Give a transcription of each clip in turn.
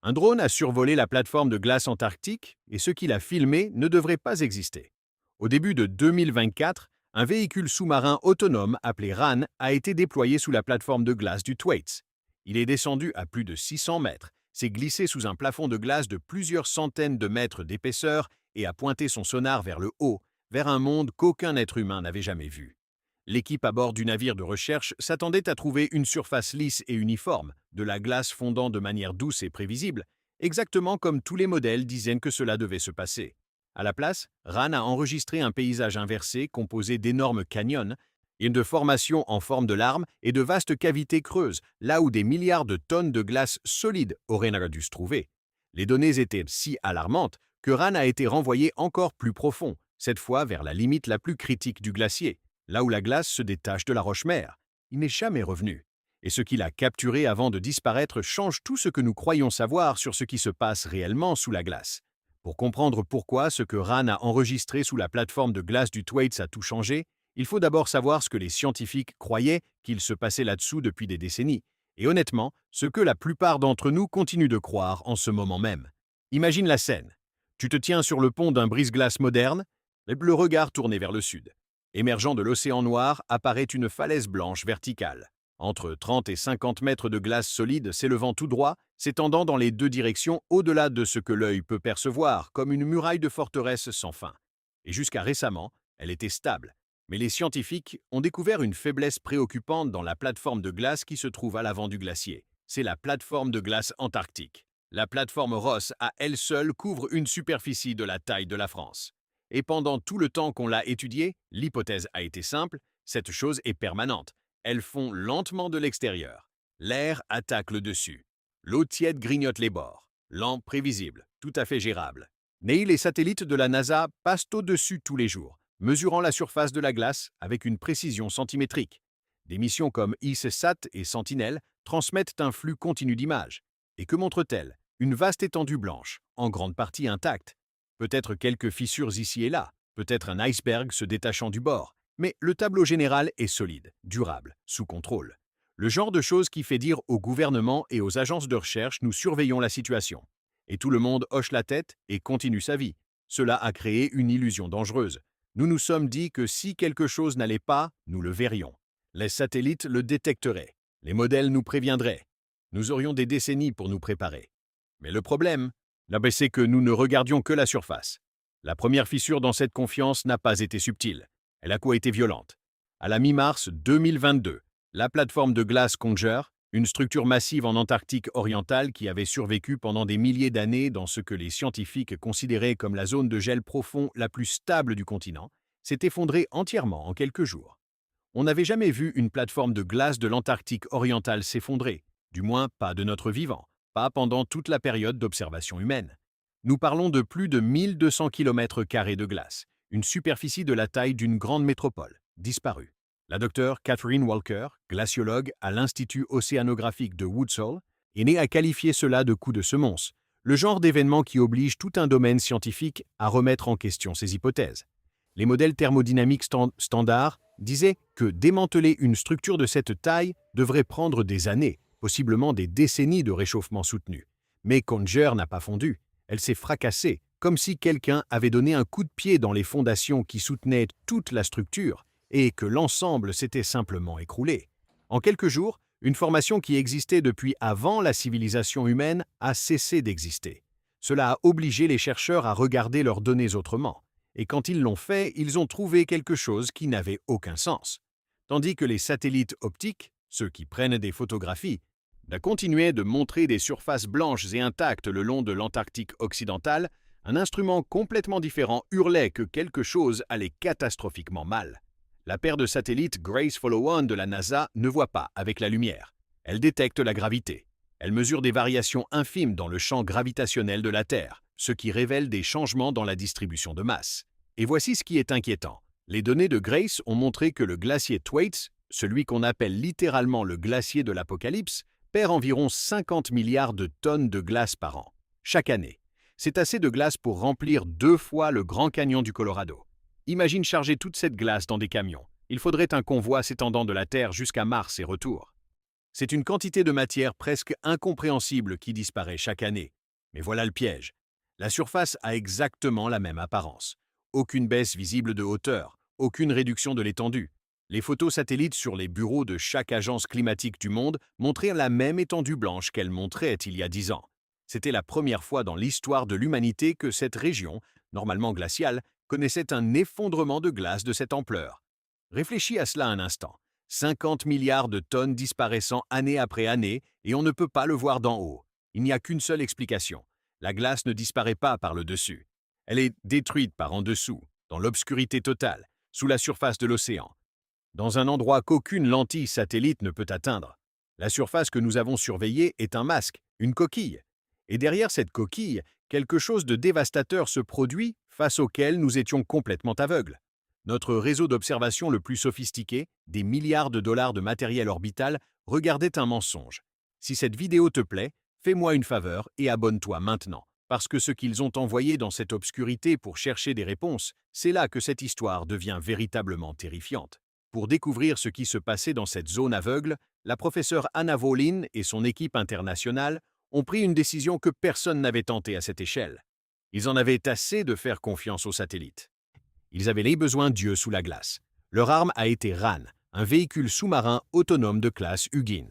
Un drone a survolé la plateforme de glace antarctique et ce qu'il a filmé ne devrait pas exister. Au début de 2024, un véhicule sous-marin autonome appelé RAN a été déployé sous la plateforme de glace du Thwaites. Il est descendu à plus de 600 mètres, s'est glissé sous un plafond de glace de plusieurs centaines de mètres d'épaisseur et a pointé son sonar vers le haut, vers un monde qu'aucun être humain n'avait jamais vu. L'équipe à bord du navire de recherche s'attendait à trouver une surface lisse et uniforme, de la glace fondant de manière douce et prévisible, exactement comme tous les modèles disaient que cela devait se passer. À la place, RAN a enregistré un paysage inversé composé d'énormes canyons, et de formations en forme de larmes et de vastes cavités creuses, là où des milliards de tonnes de glace solide auraient dû se trouver. Les données étaient si alarmantes que RAN a été renvoyé encore plus profond, cette fois vers la limite la plus critique du glacier, là où la glace se détache de la roche-mère. Il n'est jamais revenu. Et ce qu'il a capturé avant de disparaître change tout ce que nous croyons savoir sur ce qui se passe réellement sous la glace. Pour comprendre pourquoi ce que RAN a enregistré sous la plateforme de glace du Thwaites a tout changé, il faut d'abord savoir ce que les scientifiques croyaient qu'il se passait là-dessous depuis des décennies, et honnêtement, ce que la plupart d'entre nous continuent de croire en ce moment même. Imagine la scène. Tu te tiens sur le pont d'un brise-glace moderne, le regard tourné vers le sud. Émergeant de l'océan noir apparaît une falaise blanche verticale, entre 30 et 50 mètres de glace solide s'élevant tout droit, s'étendant dans les deux directions au-delà de ce que l'œil peut percevoir, comme une muraille de forteresse sans fin. Et jusqu'à récemment, elle était stable. Mais les scientifiques ont découvert une faiblesse préoccupante dans la plateforme de glace qui se trouve à l'avant du glacier. C'est la plateforme de glace antarctique. La plateforme Ross, à elle seule, couvre une superficie de la taille de la France. Et pendant tout le temps qu'on l'a étudiée, l'hypothèse a été simple, cette chose est permanente. Elles fond lentement de l'extérieur. L'air attaque le dessus. L'eau tiède grignote les bords. Lent, prévisible, tout à fait gérable. Mais les satellites de la NASA passent au-dessus tous les jours, mesurant la surface de la glace avec une précision centimétrique. Des missions comme ICESat et Sentinel transmettent un flux continu d'images. Et que montrent-elles? Une vaste étendue blanche, en grande partie intacte. Peut-être quelques fissures ici et là, peut-être un iceberg se détachant du bord, mais le tableau général est solide, durable, sous contrôle. Le genre de choses qui fait dire au gouvernement et aux agences de recherche nous surveillons la situation. Et tout le monde hoche la tête et continue sa vie. Cela a créé une illusion dangereuse. Nous nous sommes dit que si quelque chose n'allait pas, nous le verrions. Les satellites le détecteraient. Les modèles nous préviendraient. Nous aurions des décennies pour nous préparer. Mais le problème, c'est que nous ne regardions que la surface. La première fissure dans cette confiance n'a pas été subtile. Elle a été violente. À la mi-mars 2022, la plateforme de glace Conger, une structure massive en Antarctique orientale qui avait survécu pendant des milliers d'années dans ce que les scientifiques considéraient comme la zone de gel profond la plus stable du continent, s'est effondrée entièrement en quelques jours. On n'avait jamais vu une plateforme de glace de l'Antarctique orientale s'effondrer, du moins pas de notre vivant, pas pendant toute la période d'observation humaine. Nous parlons de plus de 1200 km² de glace, une superficie de la taille d'une grande métropole, disparue. La docteure Catherine Walker, glaciologue à l'Institut océanographique de Woodsole, est née à qualifier cela de coup de semonce, le genre d'événement qui oblige tout un domaine scientifique à remettre en question ses hypothèses. Les modèles thermodynamiques standards disaient que démanteler une structure de cette taille devrait prendre des années, possiblement des décennies de réchauffement soutenu. Mais Conger n'a pas fondu. Elle s'est fracassée, comme si quelqu'un avait donné un coup de pied dans les fondations qui soutenaient toute la structure et que l'ensemble s'était simplement écroulé. En quelques jours, une formation qui existait depuis avant la civilisation humaine a cessé d'exister. Cela a obligé les chercheurs à regarder leurs données autrement. Et quand ils l'ont fait, ils ont trouvé quelque chose qui n'avait aucun sens. Tandis que les satellites optiques, ceux qui prennent des photographies, continuaient de montrer des surfaces blanches et intactes le long de l'Antarctique occidental, un instrument complètement différent hurlait que quelque chose allait catastrophiquement mal. La paire de satellites Grace Follow 1 de la NASA ne voit pas avec la lumière. Elle détecte la gravité. Elle mesure des variations infimes dans le champ gravitationnel de la Terre, ce qui révèle des changements dans la distribution de masse. Et voici ce qui est inquiétant. Les données de Grace ont montré que le glacier Thwaites, celui qu'on appelle littéralement le glacier de l'Apocalypse, perd environ 50 milliards de tonnes de glace par an, chaque année. C'est assez de glace pour remplir 2 fois le Grand Canyon du Colorado. Imagine charger toute cette glace dans des camions. Il faudrait un convoi s'étendant de la Terre jusqu'à Mars et retour. C'est une quantité de matière presque incompréhensible qui disparaît chaque année. Mais voilà le piège. La surface a exactement la même apparence. Aucune baisse visible de hauteur, aucune réduction de l'étendue. Les photos satellites sur les bureaux de chaque agence climatique du monde montraient la même étendue blanche qu'elles montraient il y a 10 ans. C'était la première fois dans l'histoire de l'humanité que cette région, normalement glaciale, connaissait un effondrement de glace de cette ampleur. Réfléchis à cela un instant. 50 milliards de tonnes disparaissant année après année et on ne peut pas le voir d'en haut. Il n'y a qu'une seule explication. La glace ne disparaît pas par le dessus. Elle est détruite par en dessous, dans l'obscurité totale, sous la surface de l'océan, dans un endroit qu'aucune lentille satellite ne peut atteindre. La surface que nous avons surveillée est un masque, une coquille. Et derrière cette coquille, quelque chose de dévastateur se produit face auquel nous étions complètement aveugles. Notre réseau d'observation le plus sophistiqué, des milliards de dollars de matériel orbital, regardait un mensonge. Si cette vidéo te plaît, fais-moi une faveur et abonne-toi maintenant. Parce que ce qu'ils ont envoyé dans cette obscurité pour chercher des réponses, c'est là que cette histoire devient véritablement terrifiante. Pour découvrir ce qui se passait dans cette zone aveugle, la professeure Anna Volin et son équipe internationale ont pris une décision que personne n'avait tentée à cette échelle. Ils en avaient assez de faire confiance aux satellites. Ils avaient les besoins d'yeux sous la glace. Leur arme a été RAN, un véhicule sous-marin autonome de classe Hugin.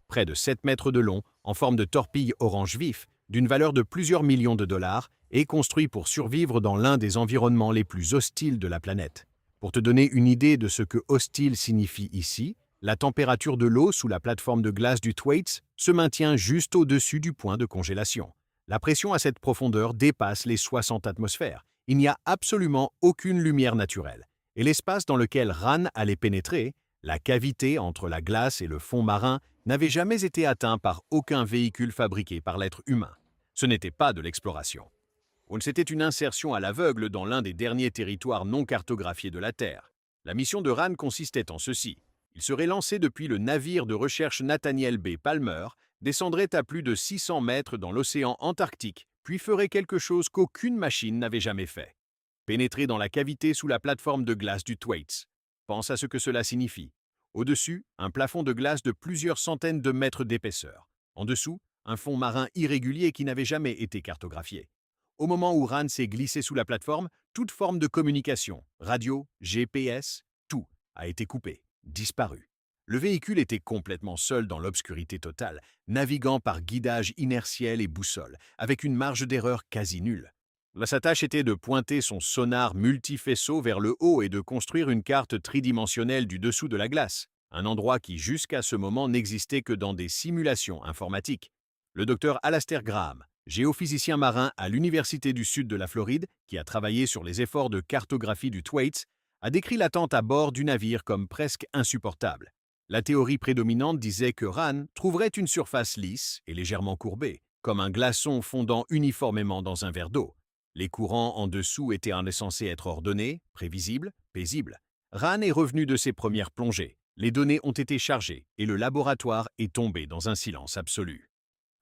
Près de 7 mètres de long, en forme de torpille orange vif, d'une valeur de plusieurs millions de dollars, et construit pour survivre dans l'un des environnements les plus hostiles de la planète. Pour te donner une idée de ce que hostile signifie ici, la température de l'eau sous la plateforme de glace du Thwaites se maintient juste au-dessus du point de congélation. La pression à cette profondeur dépasse les 60 atmosphères. Il n'y a absolument aucune lumière naturelle. Et l'espace dans lequel RAN allait pénétrer, la cavité entre la glace et le fond marin, n'avait jamais été atteint par aucun véhicule fabriqué par l'être humain. Ce n'était pas de l'exploration. C'était une insertion à l'aveugle dans l'un des derniers territoires non cartographiés de la Terre. La mission de RAN consistait en ceci. Il serait lancé depuis le navire de recherche Nathaniel B. Palmer, descendrait à plus de 600 mètres dans l'océan Antarctique, puis ferait quelque chose qu'aucune machine n'avait jamais fait. Pénétrer dans la cavité sous la plateforme de glace du Thwaites. Pense à ce que cela signifie. Au-dessus, un plafond de glace de plusieurs centaines de mètres d'épaisseur. En dessous, un fond marin irrégulier qui n'avait jamais été cartographié. Au moment où RAN s'est glissé sous la plateforme, toute forme de communication, radio, GPS, tout a été coupé, disparu. Le véhicule était complètement seul dans l'obscurité totale, naviguant par guidage inertiel et boussole, avec une marge d'erreur quasi nulle. Sa tâche était de pointer son sonar multifaisceau vers le haut et de construire une carte tridimensionnelle du dessous de la glace, un endroit qui jusqu'à ce moment n'existait que dans des simulations informatiques. Le docteur Alastair Graham, géophysicien marin à l'Université du Sud de la Floride, qui a travaillé sur les efforts de cartographie du Thwaites, a décrit l'attente à bord du navire comme presque insupportable. La théorie prédominante disait que RAN trouverait une surface lisse et légèrement courbée, comme un glaçon fondant uniformément dans un verre d'eau. Les courants en dessous étaient censés être ordonnés, prévisibles, paisibles. RAN est revenu de ses premières plongées. Les données ont été chargées et le laboratoire est tombé dans un silence absolu.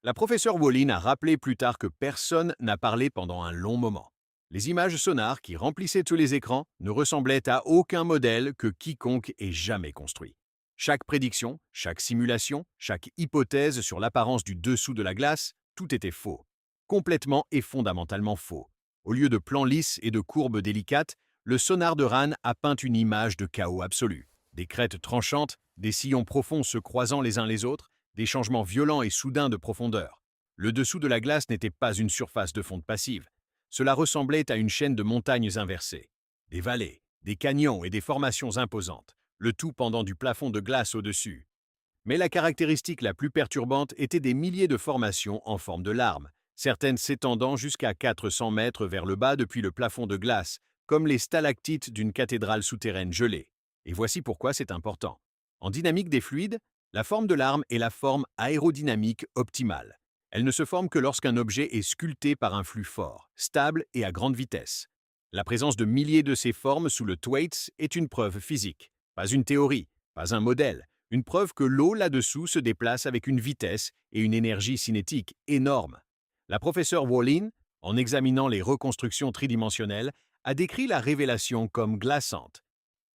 La professeure Volin a rappelé plus tard que personne n'a parlé pendant un long moment. Les images sonars qui remplissaient tous les écrans ne ressemblaient à aucun modèle que quiconque ait jamais construit. Chaque prédiction, chaque simulation, chaque hypothèse sur l'apparence du dessous de la glace, tout était faux. Complètement et fondamentalement faux. Au lieu de plans lisses et de courbes délicates, le sonar de RAN a peint une image de chaos absolu. Des crêtes tranchantes, des sillons profonds se croisant les uns les autres, des changements violents et soudains de profondeur. Le dessous de la glace n'était pas une surface de fonte passive. Cela ressemblait à une chaîne de montagnes inversées. Des vallées, des canyons et des formations imposantes, le tout pendant du plafond de glace au-dessus. Mais la caractéristique la plus perturbante était des milliers de formations en forme de larmes, certaines s'étendant jusqu'à 400 mètres vers le bas depuis le plafond de glace, comme les stalactites d'une cathédrale souterraine gelée. Et voici pourquoi c'est important. En dynamique des fluides, la forme de l'arme est la forme aérodynamique optimale. Elle ne se forme que lorsqu'un objet est sculpté par un flux fort, stable et à grande vitesse. La présence de milliers de ces formes sous le Thwaites est une preuve physique, pas une théorie, pas un modèle, une preuve que l'eau là-dessous se déplace avec une vitesse et une énergie cinétique énormes. La professeure Volin, en examinant les reconstructions tridimensionnelles, a décrit la révélation comme glaçante.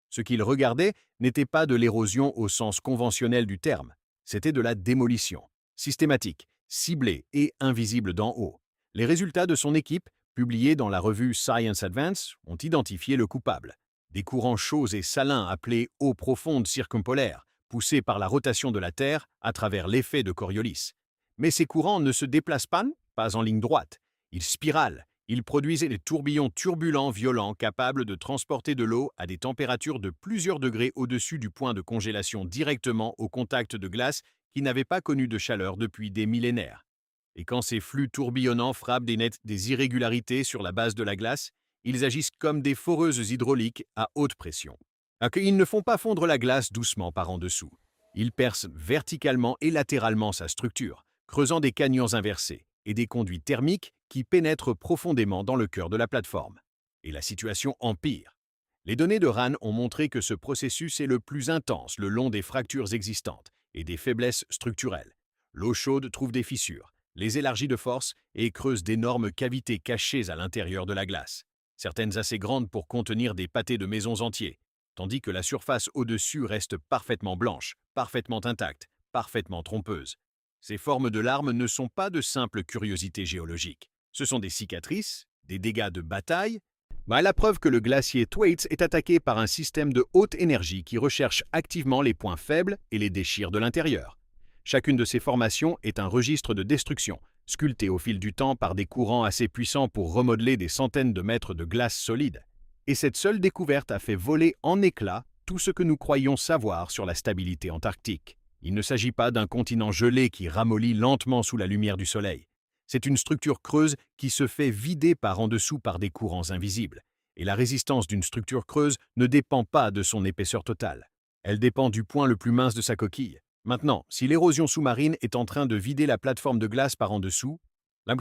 Ce qu'il regardait n'était pas de l'érosion au sens conventionnel du terme, C'était de la démolition, systématique, ciblée et invisible d'en haut. Les résultats de son équipe, publiés dans la revue Science Advance, ont identifié le coupable. Des courants chauds et salins appelés eaux profondes circumpolaires, poussés par la rotation de la Terre à travers l'effet de Coriolis. Mais ces courants ne se déplacent pas en ligne droite. Ils spiralent, ils produisent des tourbillons turbulents violents capables de transporter de l'eau à des températures de plusieurs degrés au-dessus du point de congélation directement au contact de glace qui n'avaient pas connu de chaleur depuis des millénaires. Et quand ces flux tourbillonnants frappent des irrégularités sur la base de la glace, ils agissent comme des foreuses hydrauliques à haute pression. Ils ne font pas fondre la glace doucement par en dessous. Ils percent verticalement et latéralement sa structure, creusant des canyons inversés et des conduits thermiques qui pénètrent profondément dans le cœur de la plateforme. Et la situation empire. Les données de RAN ont montré que ce processus est le plus intense le long des fractures existantes et des faiblesses structurelles. L'eau chaude trouve des fissures, les élargit de force et creuse d'énormes cavités cachées à l'intérieur de la glace, certaines assez grandes pour contenir des pâtés de maisons entiers, tandis que la surface au-dessus reste parfaitement blanche, parfaitement intacte, parfaitement trompeuse. Ces formes de larmes ne sont pas de simples curiosités géologiques. Ce sont des cicatrices, des dégâts de bataille, la preuve que le glacier Thwaites est attaqué par un système de haute énergie qui recherche activement les points faibles et les déchire de l'intérieur. Chacune de ces formations est un registre de destruction, sculpté au fil du temps par des courants assez puissants pour remodeler des centaines de mètres de glace solide. Et cette seule découverte a fait voler en éclats tout ce que nous croyions savoir sur la stabilité antarctique. Il ne s'agit pas d'un continent gelé qui ramollit lentement sous la lumière du soleil. C'est une structure creuse qui se fait vider par en dessous par des courants invisibles. Et la résistance d'une structure creuse ne dépend pas de son épaisseur totale. Elle dépend du point le plus mince de sa coquille. Maintenant, si l'érosion sous-marine est en train de vider la plateforme de glace par en dessous,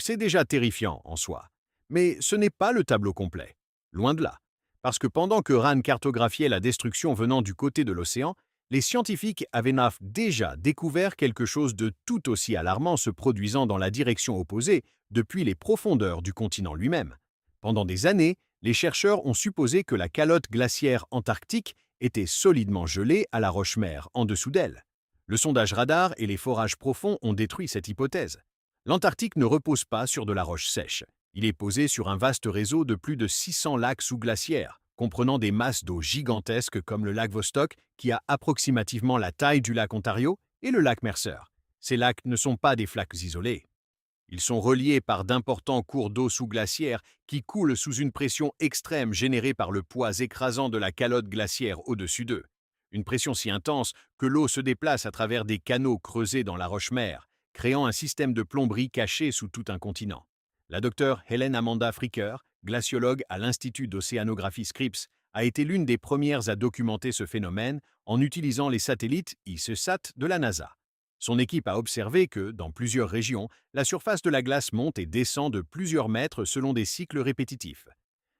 c'est déjà terrifiant en soi. Mais ce n'est pas le tableau complet. Loin de là. Parce que pendant que RAN cartographiait la destruction venant du côté de l'océan, les scientifiques avaient déjà découvert quelque chose de tout aussi alarmant se produisant dans la direction opposée depuis les profondeurs du continent lui-même. Pendant des années, les chercheurs ont supposé que la calotte glaciaire antarctique était solidement gelée à la roche-mère en dessous d'elle. Le sondage radar et les forages profonds ont détruit cette hypothèse. L'Antarctique ne repose pas sur de la roche sèche. Il est posé sur un vaste réseau de plus de 600 lacs sous-glaciaires, comprenant des masses d'eau gigantesques comme le lac Vostok, qui a approximativement la taille du lac Ontario, et le lac Mercer. Ces lacs ne sont pas des flaques isolées. Ils sont reliés par d'importants cours d'eau sous-glaciaire qui coulent sous une pression extrême générée par le poids écrasant de la calotte glaciaire au-dessus d'eux. Une pression si intense que l'eau se déplace à travers des canaux creusés dans la roche-mère, créant un système de plomberie caché sous tout un continent. La docteure Helen Amanda Fricker, glaciologue à l'Institut d'océanographie Scripps, a été l'une des premières à documenter ce phénomène en utilisant les satellites ICESat de la NASA. Son équipe a observé que, dans plusieurs régions, la surface de la glace monte et descend de plusieurs mètres selon des cycles répétitifs.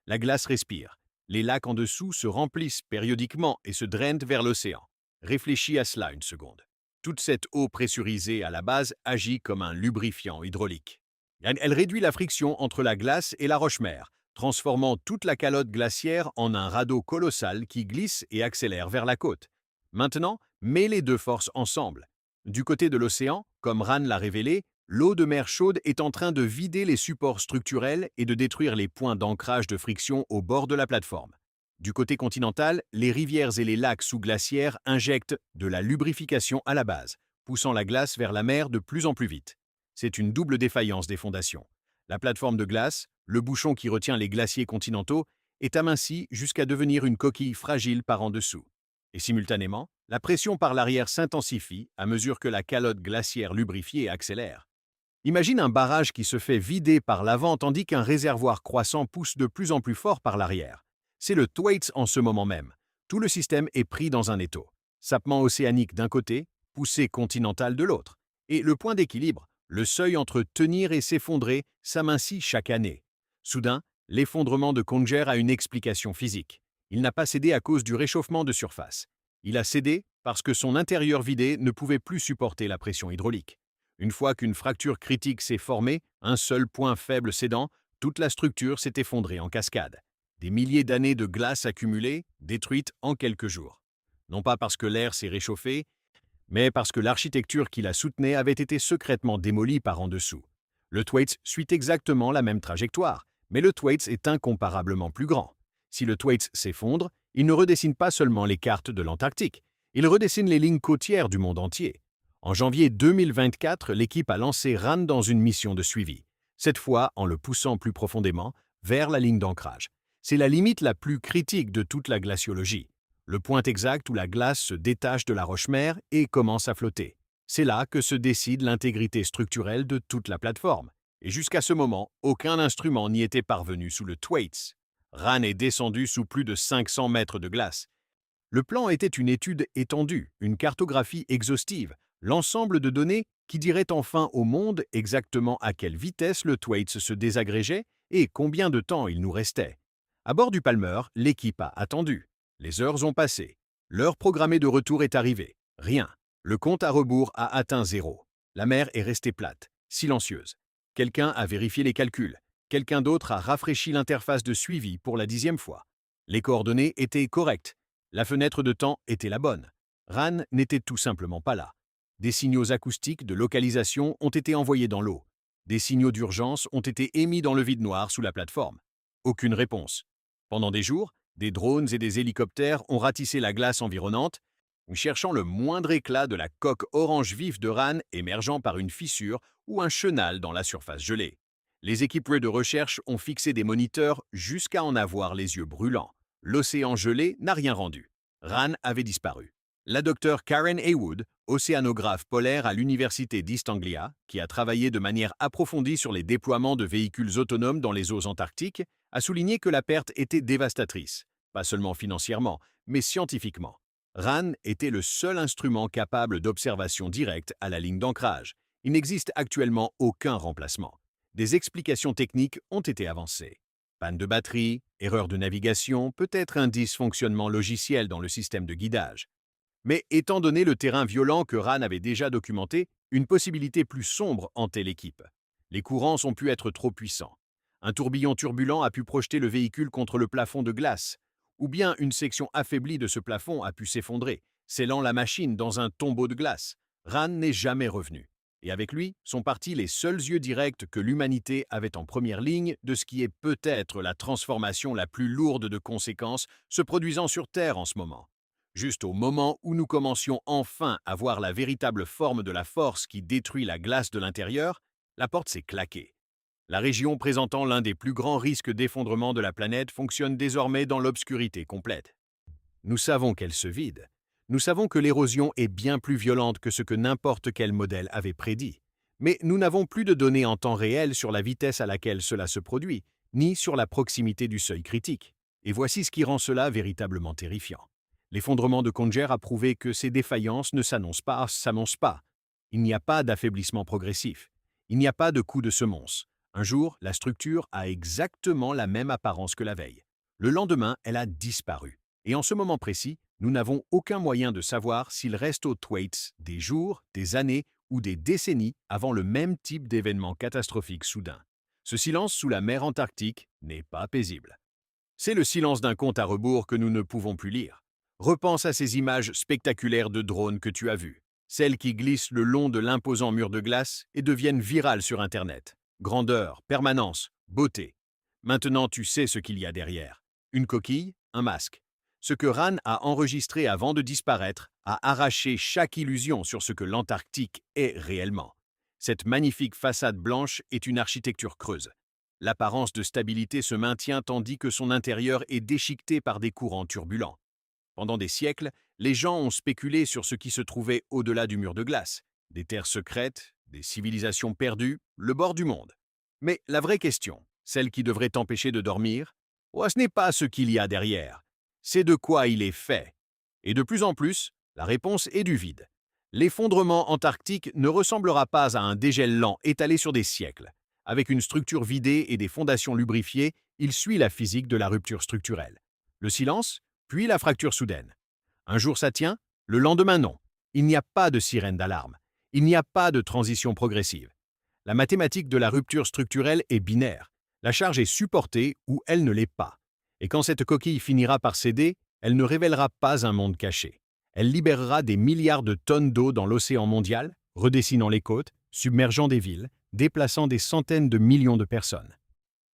La glace respire. Les lacs en dessous se remplissent périodiquement et se drainent vers l'océan. Réfléchis à cela une seconde. Toute cette eau pressurisée à la base agit comme un lubrifiant hydraulique. Elle réduit la friction entre la glace et la roche-mère, transformant toute la calotte glaciaire en un radeau colossal qui glisse et accélère vers la côte. Maintenant, mets les deux forces ensemble. Du côté de l'océan, comme RAN l'a révélé, l'eau de mer chaude est en train de vider les supports structurels et de détruire les points d'ancrage de friction au bord de la plateforme. Du côté continental, les rivières et les lacs sous-glaciaires injectent de la lubrification à la base, poussant la glace vers la mer de plus en plus vite. C'est une double défaillance des fondations. La plateforme de glace, le bouchon qui retient les glaciers continentaux, est aminci jusqu'à devenir une coquille fragile par en dessous. Et simultanément, la pression par l'arrière s'intensifie à mesure que la calotte glaciaire lubrifiée accélère. Imagine un barrage qui se fait vider par l'avant tandis qu'un réservoir croissant pousse de plus en plus fort par l'arrière. C'est le Thwaites en ce moment même. Tout le système est pris dans un étau. Sapement océanique d'un côté, poussée continentale de l'autre. Et le point d'équilibre, le seuil entre tenir et s'effondrer, s'amincit chaque année. Soudain, l'effondrement de Conger a une explication physique. Il n'a pas cédé à cause du réchauffement de surface. Il a cédé parce que son intérieur vidé ne pouvait plus supporter la pression hydraulique. Une fois qu'une fracture critique s'est formée, un seul point faible cédant, toute la structure s'est effondrée en cascade. Des milliers d'années de glace accumulées, détruites en quelques jours. Non pas parce que l'air s'est réchauffé, mais parce que l'architecture qui la soutenait avait été secrètement démolie par en dessous. Le Thwaites suit exactement la même trajectoire, mais le Thwaites est incomparablement plus grand. Si le Thwaites s'effondre, il ne redessine pas seulement les cartes de l'Antarctique, il redessine les lignes côtières du monde entier. En janvier 2024, l'équipe a lancé RAN dans une mission de suivi, cette fois en le poussant plus profondément vers la ligne d'ancrage. C'est la limite la plus critique de toute la glaciologie, le point exact où la glace se détache de la roche-mère et commence à flotter. C'est là que se décide l'intégrité structurelle de toute la plateforme. Et jusqu'à ce moment, aucun instrument n'y était parvenu sous le Thwaites. RAN est descendu sous plus de 500 mètres de glace. Le plan était une étude étendue, une cartographie exhaustive, l'ensemble de données qui dirait enfin au monde exactement à quelle vitesse le Thwaites se désagrégeait et combien de temps il nous restait. À bord du Palmer, l'équipe a attendu. Les heures ont passé. L'heure programmée de retour est arrivée. Rien. Le compte à rebours a atteint 0. La mer est restée plate, silencieuse. Quelqu'un a vérifié les calculs. Quelqu'un d'autre a rafraîchi l'interface de suivi pour la 10e fois. Les coordonnées étaient correctes. La fenêtre de temps était la bonne. RAN n'était tout simplement pas là. Des signaux acoustiques de localisation ont été envoyés dans l'eau. Des signaux d'urgence ont été émis dans le vide noir sous la plateforme. Aucune réponse. Pendant des jours, des drones et des hélicoptères ont ratissé la glace environnante, cherchant le moindre éclat de la coque orange vif de RAN émergeant par une fissure ou un chenal dans la surface gelée. Les équipes de recherche ont fixé des moniteurs jusqu'à en avoir les yeux brûlants. L'océan gelé n'a rien rendu. RAN avait disparu. La docteure Karen Haywood, océanographe polaire à l'Université d'East Anglia, qui a travaillé de manière approfondie sur les déploiements de véhicules autonomes dans les eaux antarctiques, a souligné que la perte était dévastatrice, pas seulement financièrement, mais scientifiquement. RAN était le seul instrument capable d'observation directe à la ligne d'ancrage. Il n'existe actuellement aucun remplacement. Des explications techniques ont été avancées. Panne de batterie, erreur de navigation, peut-être un dysfonctionnement logiciel dans le système de guidage. Mais étant donné le terrain violent que RAN avait déjà documenté, une possibilité plus sombre hantait l'équipe. Les courants ont pu être trop puissants. Un tourbillon turbulent a pu projeter le véhicule contre le plafond de glace, ou bien une section affaiblie de ce plafond a pu s'effondrer, scellant la machine dans un tombeau de glace. RAN n'est jamais revenu. Et avec lui sont partis les seuls yeux directs que l'humanité avait en première ligne de ce qui est peut-être la transformation la plus lourde de conséquences se produisant sur Terre en ce moment. Juste au moment où nous commencions enfin à voir la véritable forme de la force qui détruit la glace de l'intérieur, la porte s'est claquée. La région présentant l'un des plus grands risques d'effondrement de la planète fonctionne désormais dans l'obscurité complète. Nous savons qu'elle se vide. Nous savons que l'érosion est bien plus violente que ce que n'importe quel modèle avait prédit. Mais nous n'avons plus de données en temps réel sur la vitesse à laquelle cela se produit, ni sur la proximité du seuil critique. Et voici ce qui rend cela véritablement terrifiant. L'effondrement de Conger a prouvé que ces défaillances ne s'annoncent pas. Il n'y a pas d'affaiblissement progressif. Il n'y a pas de coup de semonce. Un jour, la structure a exactement la même apparence que la veille. Le lendemain, elle a disparu. Et en ce moment précis, nous n'avons aucun moyen de savoir s'il reste au Thwaites des jours, des années ou des décennies avant le même type d'événement catastrophique soudain. Ce silence sous la mer Antarctique n'est pas paisible. C'est le silence d'un compte à rebours que nous ne pouvons plus lire. Repense à ces images spectaculaires de drones que tu as vues, celles qui glissent le long de l'imposant mur de glace et deviennent virales sur Internet. Grandeur, permanence, beauté. Maintenant, tu sais ce qu'il y a derrière. Une coquille, un masque. Ce que RAN a enregistré avant de disparaître a arraché chaque illusion sur ce que l'Antarctique est réellement. Cette magnifique façade blanche est une architecture creuse. L'apparence de stabilité se maintient tandis que son intérieur est déchiqueté par des courants turbulents. Pendant des siècles, les gens ont spéculé sur ce qui se trouvait au-delà du mur de glace. Des terres secrètes, des civilisations perdues, le bord du monde. Mais la vraie question, celle qui devrait t'empêcher de dormir, ce n'est pas ce qu'il y a derrière. C'est de quoi il est fait. Et de plus en plus, la réponse est du vide. L'effondrement antarctique ne ressemblera pas à un dégel lent étalé sur des siècles. Avec une structure vidée et des fondations lubrifiées, il suit la physique de la rupture structurelle. Le silence, puis la fracture soudaine. Un jour ça tient, le lendemain non. Il n'y a pas de sirène d'alarme. Il n'y a pas de transition progressive. La mathématique de la rupture structurelle est binaire. La charge est supportée ou elle ne l'est pas. Et quand cette coquille finira par céder, elle ne révélera pas un monde caché. Elle libérera des milliards de tonnes d'eau dans l'océan mondial, redessinant les côtes, submergeant des villes, déplaçant des centaines de millions de personnes.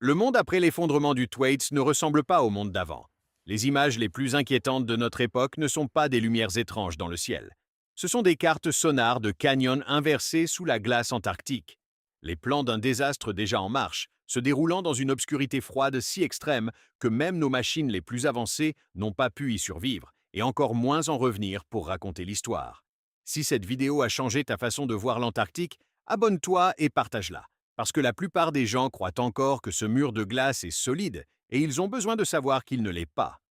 Le monde après l'effondrement du Thwaites ne ressemble pas au monde d'avant. Les images les plus inquiétantes de notre époque ne sont pas des lumières étranges dans le ciel. Ce sont des cartes sonars de canyons inversés sous la glace antarctique. Les plans d'un désastre déjà en marche, se déroulant dans une obscurité froide si extrême que même nos machines les plus avancées n'ont pas pu y survivre, et encore moins en revenir pour raconter l'histoire. Si cette vidéo a changé ta façon de voir l'Antarctique, abonne-toi et partage-la, parce que la plupart des gens croient encore que ce mur de glace est solide et ils ont besoin de savoir qu'il ne l'est pas.